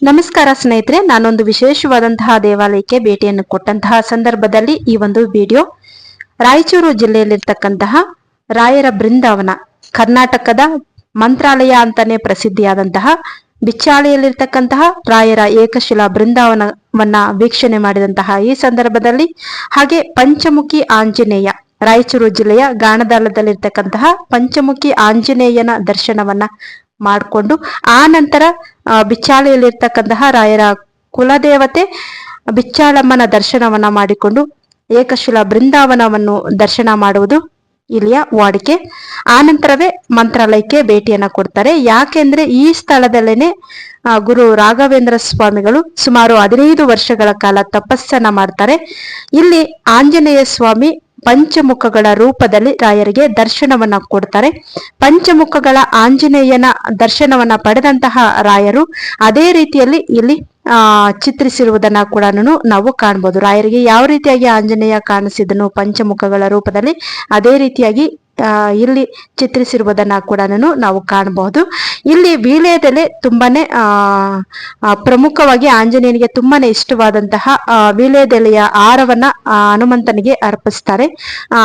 ನಮಸ್ಕಾರ ಸ್ನೇಹಿತರೆ, ನಾನೊಂದು ವಿಶೇಷವಾದಂತಹ ದೇವಾಲಯಕ್ಕೆ ಭೇಟಿಯನ್ನು ಕೊಟ್ಟಂತಹ ಸಂದರ್ಭದಲ್ಲಿ ಈ ಒಂದು ವಿಡಿಯೋ ರಾಯಚೂರು ಜಿಲ್ಲೆಯಲ್ಲಿರ್ತಕ್ಕಂತಹ ರಾಯರ ಬೃಂದಾವನ, ಕರ್ನಾಟಕದ ಮಂತ್ರಾಲಯ ಅಂತಾನೆ ಪ್ರಸಿದ್ಧಿಯಾದಂತಹ ಬಿಚ್ಚಾಳಿಯಲ್ಲಿರ್ತಕ್ಕಂತಹ ರಾಯರ ಏಕಶಿಲಾ ಬೃಂದಾವನವನ್ನ ವೀಕ್ಷಣೆ ಮಾಡಿದಂತಹ ಈ ಸಂದರ್ಭದಲ್ಲಿ, ಹಾಗೆ ಪಂಚಮುಖಿ ಆಂಜನೇಯ, ರಾಯಚೂರು ಜಿಲ್ಲೆಯ ಗಾಣದಾಳದಲ್ಲಿರ್ತಕ್ಕಂತಹ ಪಂಚಮುಖಿ ಆಂಜನೇಯನ ದರ್ಶನವನ್ನ ಮಾಡಿಕೊಂಡು ಆ ನಂತರ ಬಿಚ್ಚಾಳಿಯಲ್ಲಿರ್ತಕ್ಕಂತಹ ರಾಯರ ಕುಲದೇವತೆ ಬಿಚ್ಚಾಳಮ್ಮನ ದರ್ಶನವನ್ನ ಮಾಡಿಕೊಂಡು ಏಕಶಿಲಾ ಬೃಂದಾವನವನ್ನು ದರ್ಶನ ಮಾಡುವುದು ಇಲ್ಲಿಯ ವಾಡಿಕೆ. ಆ ನಂತರವೇ ಮಂತ್ರಾಲಯಕ್ಕೆ ಭೇಟಿಯನ್ನ ಕೊಡ್ತಾರೆ. ಯಾಕೆಂದ್ರೆ ಈ ಸ್ಥಳದಲ್ಲೇನೆ ಗುರು ರಾಘವೇಂದ್ರ ಸ್ವಾಮಿಗಳು ಸುಮಾರು 15 ವರ್ಷಗಳ ಕಾಲ ತಪಸ್ಸನ್ನ ಮಾಡ್ತಾರೆ. ಇಲ್ಲಿ ಆಂಜನೇಯ ಸ್ವಾಮಿ ಪಂಚಮುಖಗಳ ರೂಪದಲ್ಲಿ ರಾಯರಿಗೆ ದರ್ಶನವನ್ನ ಕೊಡ್ತಾರೆ. ಪಂಚಮುಖಗಳ ಆಂಜನೇಯನ ದರ್ಶನವನ್ನ ಪಡೆದಂತಹ ರಾಯರು ಅದೇ ರೀತಿಯಲ್ಲಿ ಇಲ್ಲಿ ಚಿತ್ರಿಸಿರುವುದನ್ನ ಕೂಡ ನಾವು ಕಾಣಬಹುದು. ರಾಯರಿಗೆ ಯಾವ ರೀತಿಯಾಗಿ ಆಂಜನೇಯ ಕಾಣಿಸಿದನು ಪಂಚಮುಖಗಳ ರೂಪದಲ್ಲಿ, ಅದೇ ರೀತಿಯಾಗಿ ಇಲ್ಲಿ ಚಿತ್ರಿಸಿರುವುದನ್ನ ಕೂಡ ನಾವು ಕಾಣಬಹುದು. ಇಲ್ಲಿ ವೀಳ್ಯದೆಲೆ ತುಂಬಾನೇ ಪ್ರಮುಖವಾಗಿ ಆಂಜನೇಯನಿಗೆ ತುಂಬಾನೇ ಇಷ್ಟವಾದಂತಹ ವೀಳ್ಯದೆಲೆಯ ಹಾರವನ್ನ ಹನುಮಂತನಿಗೆ ಅರ್ಪಿಸ್ತಾರೆ.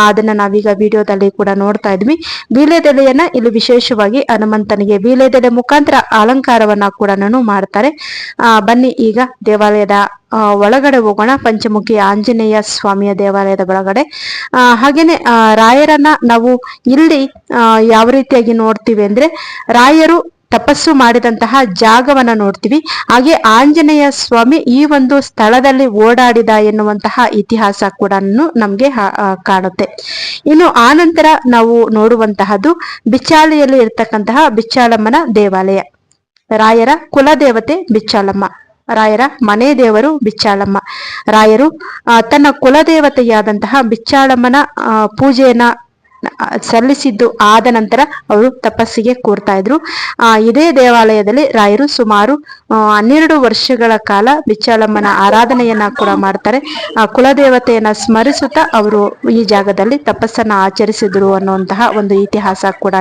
ಅದನ್ನ ನಾವೀಗ ವಿಡಿಯೋದಲ್ಲಿ ಕೂಡ ನೋಡ್ತಾ ಇದ್ವಿ. ವೀಳ್ಯದೆಲೆಯನ್ನ ಇಲ್ಲಿ ವಿಶೇಷವಾಗಿ ಹನುಮಂತನಿಗೆ ವೀಳ್ಯದೆಲೆ ಮುಖಾಂತರ ಅಲಂಕಾರವನ್ನ ಕೂಡ ಮಾಡ್ತಾರೆ. ಬನ್ನಿ ಈಗ ದೇವಾಲಯದ ಒಳಗಡೆ ಹೋಗೋಣ, ಪಂಚಮುಖಿ ಆಂಜನೇಯ ಸ್ವಾಮಿಯ ದೇವಾಲಯದ ಒಳಗಡೆ. ಹಾಗೇನೆ ರಾಯರನ್ನ ನಾವು ಇಲ್ಲಿ ಯಾವ ರೀತಿಯಾಗಿ ನೋಡ್ತೀವಿ ಅಂದ್ರೆ, ರಾಯರು ತಪಸ್ಸು ಮಾಡಿದಂತಹ ಜಾಗವನ್ನ ನೋಡ್ತೀವಿ. ಹಾಗೆ ಆಂಜನೇಯ ಸ್ವಾಮಿ ಈ ಒಂದು ಸ್ಥಳದಲ್ಲಿ ಓಡಾಡಿದ ಎನ್ನುವಂತಹ ಇತಿಹಾಸ ಕೂಡ ನಮ್ಗೆ ಕಾಣುತ್ತೆ. ಇನ್ನು ಆನಂತರ ನಾವು ನೋಡುವಂತಹದ್ದು ಬಿಚ್ಚಾಳಿಯಲ್ಲಿ ಇರ್ತಕ್ಕಂತಹ ಬಿಚ್ಚಾಳಮ್ಮನ ದೇವಾಲಯ. ರಾಯರ ಕುಲದೇವತೆ ಬಿಚ್ಚಾಳಮ್ಮ, ರಾಯರ ಮನೆ ದೇವರು ಬಿಚ್ಚಾಳಮ್ಮ. ರಾಯರು ತನ್ನ ಕುಲದೇವತೆಯಾದಂತಹ ಬಿಚ್ಚಾಳಮ್ಮನ ಪೂಜೆಯನ್ನ ಸಲ್ಲಿಸಿದ್ದು ಆದ ನಂತರ ಅವರು ತಪಸ್ಸಿಗೆ ಕೂರ್ತಾ ಇದ್ರು. ಇದೇ ದೇವಾಲಯದಲ್ಲಿ ರಾಯರು ಸುಮಾರು 12 ವರ್ಷಗಳ ಕಾಲ ಬಿಚ್ಚಾಳಮ್ಮನ ಆರಾಧನೆಯನ್ನ ಕೂಡ ಮಾಡ್ತಾರೆ. ಕುಲದೇವತೆಯನ್ನ ಸ್ಮರಿಸುತ್ತಾ ಅವರು ಈ ಜಾಗದಲ್ಲಿ ತಪಸ್ಸನ್ನ ಆಚರಿಸಿದ್ರು ಅನ್ನುವಂತಹ ಒಂದು ಇತಿಹಾಸ ಕೂಡ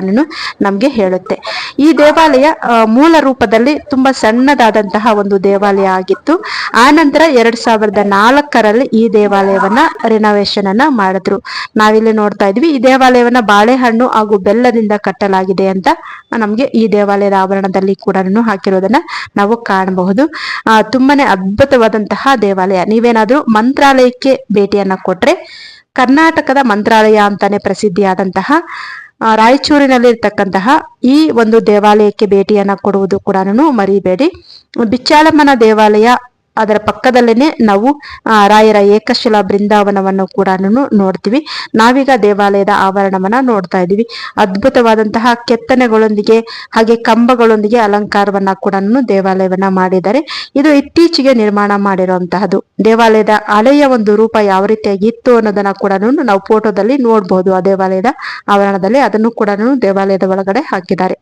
ನಮ್ಗೆ ಹೇಳುತ್ತೆ. ಈ ದೇವಾಲಯ ಮೂಲ ರೂಪದಲ್ಲಿ ತುಂಬಾ ಸಣ್ಣದಾದಂತಹ ಒಂದು ದೇವಾಲಯ ಆಗಿತ್ತು. ಆ ನಂತರ 2004ರಲ್ಲಿ ಈ ದೇವಾಲಯವನ್ನ ರಿನೋವೇಷನ್ ಅನ್ನ ಮಾಡಿದ್ರು. ನಾವಿಲ್ಲಿ ನೋಡ್ತಾ ಇದ್ವಿ, ಈ ದೇವಾಲಯವನ್ನ ಬಾಳೆಹಣ್ಣು ಹಾಗೂ ಬೆಲ್ಲದಿಂದ ಕಟ್ಟಲಾಗಿದೆ ಅಂತ ನಮ್ಗೆ ಈ ದೇವಾಲಯದ ಆವರಣದಲ್ಲಿ ಕೂಡ ಹಾಕಿರೋದನ್ನ ನಾವು ಕಾಣಬಹುದು. ತುಂಬಾನೇ ಅದ್ಭುತವಾದಂತಹ ದೇವಾಲಯ. ನೀವೇನಾದ್ರೂ ಮಂತ್ರಾಲಯಕ್ಕೆ ಭೇಟಿಯನ್ನ ಕೊಟ್ರೆ, ಕರ್ನಾಟಕದ ಮಂತ್ರಾಲಯ ಅಂತಾನೆ ಪ್ರಸಿದ್ಧಿಯಾದಂತಹ ರಾಯಚೂರಿನಲ್ಲಿರ್ತಕ್ಕಂತಹ ಈ ಒಂದು ದೇವಾಲಯಕ್ಕೆ ಭೇಟಿಯನ್ನ ಕೊಡುವುದು ಕೂಡ ಮರಿಬೇಡಿ. ಬಿಚ್ಚಾಳಮ್ಮನ ದೇವಾಲಯ ಅದರ ಪಕ್ಕದಲ್ಲೇನೆ ನಾವು ರಾಯರ ಏಕಶಿಲಾ ಬೃಂದಾವನವನ್ನು ಕೂಡ ನೋಡ್ತೀವಿ. ನಾವೀಗ ದೇವಾಲಯದ ಆವರಣವನ್ನ ನೋಡ್ತಾ ಇದೀವಿ. ಅದ್ಭುತವಾದಂತಹ ಕೆತ್ತನೆಗಳೊಂದಿಗೆ ಹಾಗೆ ಕಂಬಗಳೊಂದಿಗೆ ಅಲಂಕಾರವನ್ನ ಕೂಡ ದೇವಾಲಯವನ್ನ ಮಾಡಿದ್ದಾರೆ. ಇದು ಇತ್ತೀಚೆಗೆ ನಿರ್ಮಾಣ ಮಾಡಿರುವಂತಹದ್ದು. ದೇವಾಲಯದ ಹಳೆಯ ಒಂದು ರೂಪ ಯಾವ ರೀತಿಯಾಗಿ ಇತ್ತು ಅನ್ನೋದನ್ನ ಕೂಡ ನಾವು ಫೋಟೋದಲ್ಲಿ ನೋಡ್ಬಹುದು. ಆ ದೇವಾಲಯದ ಆವರಣದಲ್ಲಿ ಅದನ್ನು ಕೂಡ ದೇವಾಲಯದ ಒಳಗಡೆ ಹಾಕಿದ್ದಾರೆ.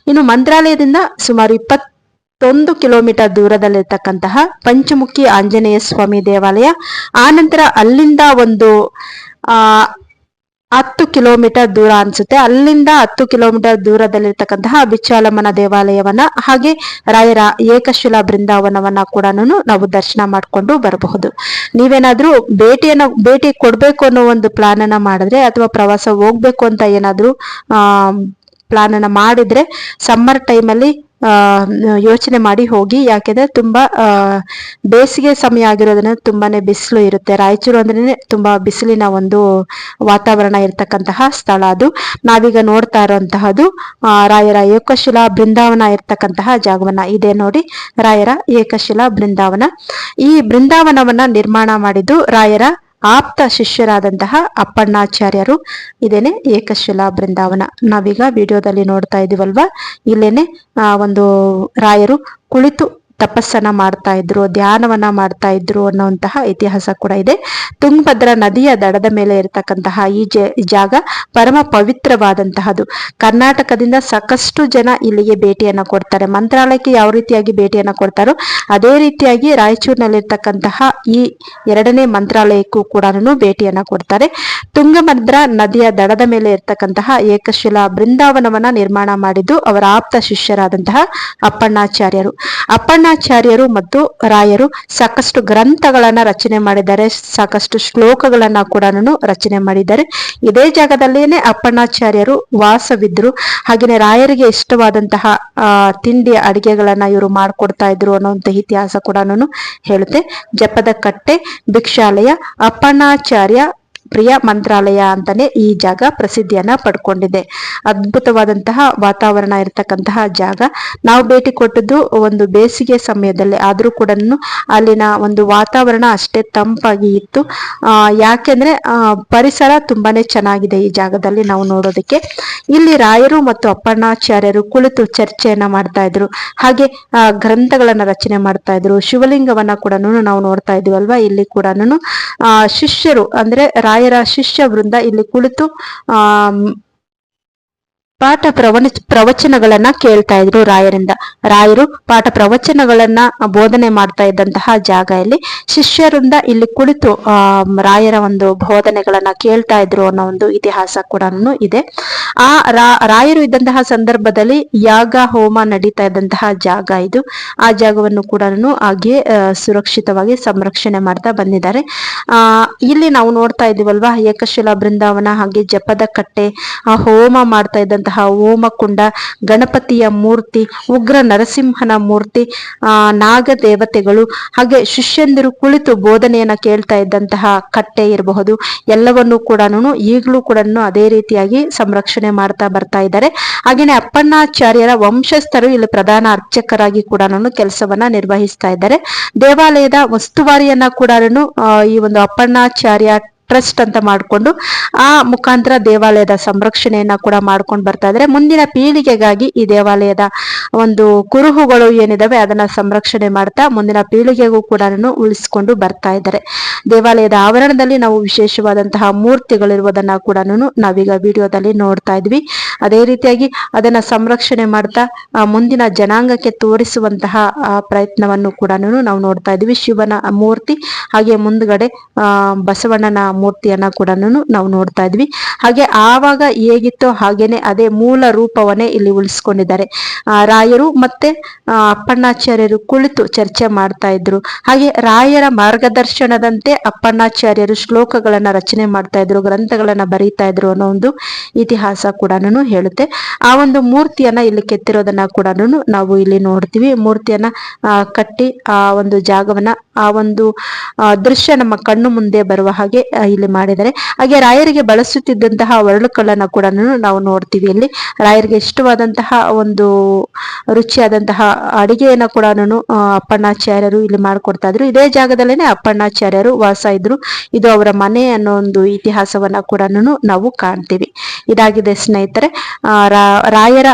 ಇನ್ನು ಮಂತ್ರಾಲಯದಿಂದ ಸುಮಾರು 21 ಕಿಲೋಮೀಟರ್ ದೂರದಲ್ಲಿರ್ತಕ್ಕಂತಹ ಪಂಚಮುಖಿ ಆಂಜನೇಯ ಸ್ವಾಮಿ ದೇವಾಲಯ. ಆ ನಂತರ ಅಲ್ಲಿಂದ ಒಂದು 10 ಕಿಲೋಮೀಟರ್ ದೂರ ಅನ್ಸುತ್ತೆ, ಅಲ್ಲಿಂದ 10 ಕಿಲೋಮೀಟರ್ ದೂರದಲ್ಲಿರ್ತಕ್ಕಂತಹ ಬಿಚ್ಚಾಳಮ್ಮನ ದೇವಾಲಯವನ್ನ ಹಾಗೆ ರಾಯರ ಏಕಶಿಲಾ ಬೃಂದಾವನವನ್ನ ಕೂಡ ನಾವು ದರ್ಶನ ಮಾಡ್ಕೊಂಡು ಬರಬಹುದು. ನೀವೇನಾದ್ರೂ ಭೇಟಿ ಕೊಡ್ಬೇಕು ಅನ್ನೋ ಒಂದು ಪ್ಲಾನ್ ಅನ್ನ ಮಾಡಿದ್ರೆ, ಅಥವಾ ಪ್ರವಾಸ ಹೋಗ್ಬೇಕು ಅಂತ ಏನಾದ್ರೂ ಪ್ಲಾನ್ ಅನ್ನ ಮಾಡಿದ್ರೆ, ಸಮ್ಮರ್ ಟೈಮಲ್ಲಿ ಯೋಚನೆ ಮಾಡಿ ಹೋಗಿ. ಯಾಕೆಂದ್ರೆ ತುಂಬಾ ಬೇಸಿಗೆ ಸಮಯ ಆಗಿರೋದ್ರಿಂದ ತುಂಬಾನೇ ಬಿಸಿಲು ಇರುತ್ತೆ. ರಾಯಚೂರು ಅಂದ್ರೆ ತುಂಬಾ ಬಿಸಿಲಿನ ಒಂದು ವಾತಾವರಣ ಇರ್ತಕ್ಕಂತಹ ಸ್ಥಳ ಅದು. ನಾವೀಗ ನೋಡ್ತಾ ಇರುವಂತಹದ್ದು ರಾಯರ ಏಕಶಿಲಾ ಬೃಂದಾವನ ಇರ್ತಕ್ಕಂತಹ ಜಾಗವನ್ನ. ಇದೆ ನೋಡಿ, ರಾಯರ ಏಕಶಿಲಾ ಬೃಂದಾವನ. ಈ ಬೃಂದಾವನವನ್ನ ನಿರ್ಮಾಣ ಮಾಡಿದ್ದು ರಾಯರ ಆಪ್ತ ಶಿಷ್ಯರಾದಂತಹ ಅಪ್ಪಣ್ಣಾಚಾರ್ಯರು. ಇದೇನೆ ಏಕಶಿಲಾ ಬೃಂದಾವನ. ನಾವೀಗ ವಿಡಿಯೋದಲ್ಲಿ ನೋಡ್ತಾ ಇದೀವಲ್ವಾ, ಇಲ್ಲೇನೆ ಒಂದು ರಾಯರು ಕುಳಿತು ತಪಸ್ಸನ್ನ ಮಾಡ್ತಾ ಇದ್ರು, ಧ್ಯಾನವನ್ನ ಮಾಡ್ತಾ ಇದ್ರು ಅನ್ನುವಂತಹ ಇತಿಹಾಸ ಕೂಡ ಇದೆ. ತುಂಗಭದ್ರಾ ನದಿಯ ದಡದ ಮೇಲೆ ಇರತಕ್ಕಂತಹ ಈ ಜಾಗ ಪರಮ ಪವಿತ್ರವಾದಂತಹದ್ದು. ಕರ್ನಾಟಕದಿಂದ ಸಾಕಷ್ಟು ಜನ ಇಲ್ಲಿಗೆ ಭೇಟಿಯನ್ನ ಕೊಡ್ತಾರೆ. ಮಂತ್ರಾಲಯಕ್ಕೆ ಯಾವ ರೀತಿಯಾಗಿ ಭೇಟಿಯನ್ನ ಕೊಡ್ತಾರೋ ಅದೇ ರೀತಿಯಾಗಿ ರಾಯಚೂರಿನಲ್ಲಿರ್ತಕ್ಕಂತಹ ಈ 2ನೇ ಮಂತ್ರಾಲಯಕ್ಕೂ ಕೂಡ ಭೇಟಿಯನ್ನ ಕೊಡ್ತಾರೆ. ತುಂಗಭದ್ರಾ ನದಿಯ ದಡದ ಮೇಲೆ ಇರ್ತಕ್ಕಂತಹ ಏಕಶಿಲಾ ಬೃಂದಾವನವನ್ನ ನಿರ್ಮಾಣ ಮಾಡಿದ್ದು ಅವರ ಆಪ್ತ ಶಿಷ್ಯರಾದಂತಹ ಅಪ್ಪಣ್ಣಾಚಾರ್ಯರು. ಅಪ್ಪಣ್ಣಾಚಾರ್ಯರು ಮತ್ತು ರಾಯರು ಸಾಕಷ್ಟು ಗ್ರಂಥಗಳನ್ನ ರಚನೆ ಮಾಡಿದ್ದಾರೆ, ಸಾಕಷ್ಟು ಶ್ಲೋಕಗಳನ್ನ ಕೂಡ ರಚನೆ ಮಾಡಿದ್ದಾರೆ. ಇದೇ ಜಾಗದಲ್ಲೇನೆ ಅಪ್ಪಣ್ಣಾಚಾರ್ಯರು ವಾಸವಿದ್ರು. ಹಾಗೇನೆ ರಾಯರಿಗೆ ಇಷ್ಟವಾದಂತಹ ತಿಂಡಿ ಅಡಿಗೆಗಳನ್ನ ಇವರು ಮಾಡ್ಕೊಡ್ತಾ ಇದ್ರು ಅನ್ನುವಂತ ಇತಿಹಾಸ ಕೂಡ ಹೇಳುತ್ತೆ. ಜಪದ ಕಟ್ಟೆ, ಭಿಕ್ಷಾಲಯ, ಅಪ್ಪಣ್ಣಾಚಾರ್ಯ ಪ್ರಿಯ ಮಂತ್ರಾಲಯ ಅಂತಾನೆ ಈ ಜಾಗ ಪ್ರಸಿದ್ಧಿಯನ್ನ ಪಡ್ಕೊಂಡಿದೆ. ಅದ್ಭುತವಾದಂತಹ ವಾತಾವರಣ ಇರತಕ್ಕಂತಹ ಜಾಗ. ನಾವು ಭೇಟಿ ಕೊಟ್ಟದ್ದು ಒಂದು ಬೇಸಿಗೆ ಸಮಯದಲ್ಲಿ, ಆದ್ರೂ ಕೂಡ ಅಲ್ಲಿನ ಒಂದು ವಾತಾವರಣ ಅಷ್ಟೇ ತಂಪಾಗಿ ಇತ್ತು. ಯಾಕೆಂದ್ರೆ ಪರಿಸರ ತುಂಬಾನೇ ಚೆನ್ನಾಗಿದೆ ಈ ಜಾಗದಲ್ಲಿ ನಾವು ನೋಡೋದಕ್ಕೆ. ಇಲ್ಲಿ ರಾಯರು ಮತ್ತು ಅಪ್ಪಣ್ಣಾಚಾರ್ಯರು ಕುಳಿತು ಚರ್ಚೆಯನ್ನ ಮಾಡ್ತಾ ಇದ್ರು, ಹಾಗೆ ಗ್ರಂಥಗಳನ್ನ ರಚನೆ ಮಾಡ್ತಾ ಇದ್ರು. ಶಿವಲಿಂಗವನ್ನ ಕೂಡ ನಾವು ನೋಡ್ತಾ ಇದೀವಲ್ವಾ, ಇಲ್ಲಿ ಕೂಡ ಶಿಷ್ಯರು ಅಂದ್ರೆ ರಾಯರ ಶಿಷ್ಯ ವೃಂದ ಇಲ್ಲಿ ಕುಳಿತು ಪಾಠ ಪ್ರವಚನಗಳನ್ನ ಕೇಳ್ತಾ ಇದ್ರು ರಾಯರಿಂದ. ರಾಯರು ಪಾಠ ಪ್ರವಚನಗಳನ್ನ ಬೋಧನೆ ಮಾಡ್ತಾ ಇದ್ದಂತಹ ಜಾಗ ಇಲ್ಲಿ. ಶಿಷ್ಯರಿಂದ ಇಲ್ಲಿ ಕುಳಿತು ರಾಯರ ಒಂದು ಬೋಧನೆಗಳನ್ನ ಕೇಳ್ತಾ ಇದ್ರು ಅನ್ನೋ ಒಂದು ಇತಿಹಾಸ ಕೂಡ ಇದೆ. ಆ ರಾಯರು ಇದ್ದಂತಹ ಸಂದರ್ಭದಲ್ಲಿ ಯಾಗ ಹೋಮ ನಡೀತಾ ಇದ್ದಂತಹ ಜಾಗ ಇದು. ಆ ಜಾಗವನ್ನು ಕೂಡ ಹಾಗೆ ಸುರಕ್ಷಿತವಾಗಿ ಸಂರಕ್ಷಣೆ ಮಾಡ್ತಾ ಬಂದಿದ್ದಾರೆ. ಇಲ್ಲಿ ನಾವು ನೋಡ್ತಾ ಇದೀವಲ್ವಾ, ಏಕಶಿಲಾ ಬೃಂದಾವನ, ಹಾಗೆ ಜಪದ ಕಟ್ಟೆ, ಹೋಮ ಮಾಡ್ತಾ ಇದ್ದಂತಹ ಹೋಮಕುಂಡ, ಗಣಪತಿಯ ಮೂರ್ತಿ, ಉಗ್ರ ನರಸಿಂಹನ ಮೂರ್ತಿ, ನಾಗ ದೇವತೆಗಳು, ಹಾಗೆ ಶಿಷ್ಯಂದಿರು ಕುಳಿತು ಬೋಧನೆಯನ್ನ ಕೇಳ್ತಾ ಇದ್ದಂತಹ ಕಟ್ಟೆ ಇರಬಹುದು. ಎಲ್ಲವನ್ನೂ ಕೂಡ ಈಗಲೂ ಕೂಡ ಅದೇ ರೀತಿಯಾಗಿ ಸಂರಕ್ಷಣೆ ಮಾಡ್ತಾ ಬರ್ತಾ ಇದ್ದಾರೆ. ಹಾಗೇನೆ ಅಪ್ಪಣ್ಣಾಚಾರ್ಯರ ವಂಶಸ್ಥರು ಇಲ್ಲಿ ಪ್ರಧಾನ ಅರ್ಚಕರಾಗಿ ಕೂಡ ಕೆಲಸವನ್ನ ನಿರ್ವಹಿಸ್ತಾ ಇದ್ದಾರೆ. ದೇವಾಲಯದ ಉಸ್ತುವಾರಿಯನ್ನ ಕೂಡ ಈ ಒಂದು ಅಪ್ಪಣ್ಣಾಚಾರ್ಯ ಟ್ರಸ್ಟ್ ಅಂತ ಮಾಡಿಕೊಂಡು ಆ ಮುಖಾಂತರ ದೇವಾಲಯದ ಸಂರಕ್ಷಣೆಯನ್ನ ಕೂಡ ಮಾಡ್ಕೊಂಡು ಬರ್ತಾ ಇದ್ದಾರೆ. ಮುಂದಿನ ಪೀಳಿಗೆಗಾಗಿ ಈ ದೇವಾಲಯದ ಒಂದು ಕುರುಹುಗಳು ಏನಿದಾವೆ ಅದನ್ನ ಸಂರಕ್ಷಣೆ ಮಾಡ್ತಾ ಮುಂದಿನ ಪೀಳಿಗೆಗೂ ಕೂಡ ಉಳಿಸಿಕೊಂಡು ಬರ್ತಾ ಇದ್ದಾರೆ. ದೇವಾಲಯದ ಆವರಣದಲ್ಲಿ ನಾವು ವಿಶೇಷವಾದಂತಹ ಮೂರ್ತಿಗಳಿರುವುದನ್ನ ಕೂಡ ನಾವೀಗ ವಿಡಿಯೋದಲ್ಲಿ ನೋಡ್ತಾ ಇದ್ವಿ. ಅದೇ ರೀತಿಯಾಗಿ ಅದನ್ನ ಸಂರಕ್ಷಣೆ ಮಾಡ್ತಾ ಮುಂದಿನ ಜನಾಂಗಕ್ಕೆ ತೋರಿಸುವಂತಹ ಪ್ರಯತ್ನವನ್ನು ಕೂಡ ನಾವು ನೋಡ್ತಾ ಇದ್ವಿ. ಶಿವನ ಮೂರ್ತಿ, ಹಾಗೆ ಮುಂದ್ಗಡೆ ಬಸವಣ್ಣನ ಮೂರ್ತಿಯನ್ನ ಕೂಡ ನಾವು ನೋಡ್ತಾ ಇದ್ವಿ. ಹಾಗೆ ಆವಾಗ ಹೇಗಿತ್ತೋ ಹಾಗೇನೆ ಅದೇ ಮೂಲ ರೂಪವನ್ನೇ ಇಲ್ಲಿ ಉಳಿಸ್ಕೊಂಡಿದ್ದಾರೆ. ರಾಯರು ಮತ್ತೆ ಅಪ್ಪಣ್ಣಾಚಾರ್ಯರು ಕುಳಿತು ಚರ್ಚೆ ಮಾಡ್ತಾ ಇದ್ರು. ಹಾಗೆ ರಾಯರ ಮಾರ್ಗದರ್ಶನದಂತೆ ಅಪ್ಪಣ್ಣಾಚಾರ್ಯರು ಶ್ಲೋಕಗಳನ್ನ ರಚನೆ ಮಾಡ್ತಾ ಇದ್ರು, ಗ್ರಂಥಗಳನ್ನ ಬರೀತಾ ಇದ್ರು ಅನ್ನೋ ಒಂದು ಇತಿಹಾಸ ಕೂಡ ಹೇಳುತ್ತೆ. ಆ ಒಂದು ಮೂರ್ತಿಯನ್ನ ಇಲ್ಲಿ ಕೆತ್ತಿರೋದನ್ನ ಕೂಡ ನಾವು ಇಲ್ಲಿ ನೋಡ್ತೀವಿ. ಮೂರ್ತಿಯನ್ನ ಕಟ್ಟಿ ಆ ಒಂದು ಜಾಗವನ್ನ, ಆ ಒಂದು ದೃಶ್ಯ ನಮ್ಮ ಕಣ್ಣು ಮುಂದೆ ಬರುವ ಹಾಗೆ ಇಲ್ಲಿ ಮಾಡಿದ್ದಾರೆ. ಹಾಗೆ ರಾಯರಿಗೆ ಬಳಸುತ್ತಿದ್ದಂತಹ ಒರಳುಕಲ್ಲನ್ನ ಕೂಡ ನಾವು ನೋಡ್ತೀವಿ. ಇಲ್ಲಿ ರಾಯರಿಗೆ ಇಷ್ಟವಾದಂತಹ ಒಂದು ರುಚಿಯಾದಂತಹ ಅಡಿಗೆಯನ್ನ ಕೂಡ ಅಪ್ಪಣ್ಣಾಚಾರ್ಯರು ಇಲ್ಲಿ ಮಾಡ್ಕೊಡ್ತಾ ಇದ್ರು. ಇದೇ ಜಾಗದಲ್ಲೇನೆ ಅಪ್ಪಣ್ಣಾಚಾರ್ಯರು ವಾಸ ಇದ್ರು. ಇದು ಅವರ ಮನೆ ಅನ್ನೋ ಒಂದು ಇತಿಹಾಸವನ್ನ ಕೂಡ ನಾವು ಕಾಣ್ತೀವಿ. ಇದಾಗಿದೆ ಸ್ನೇಹಿತರೆ ರಾಯರ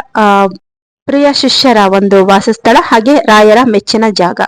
ಪ್ರಿಯ ಶಿಷ್ಯರ ಒಂದು ವಾಸಸ್ಥಳ, ಹಾಗೆ ರಾಯರ ಮೆಚ್ಚಿನ ಜಾಗ.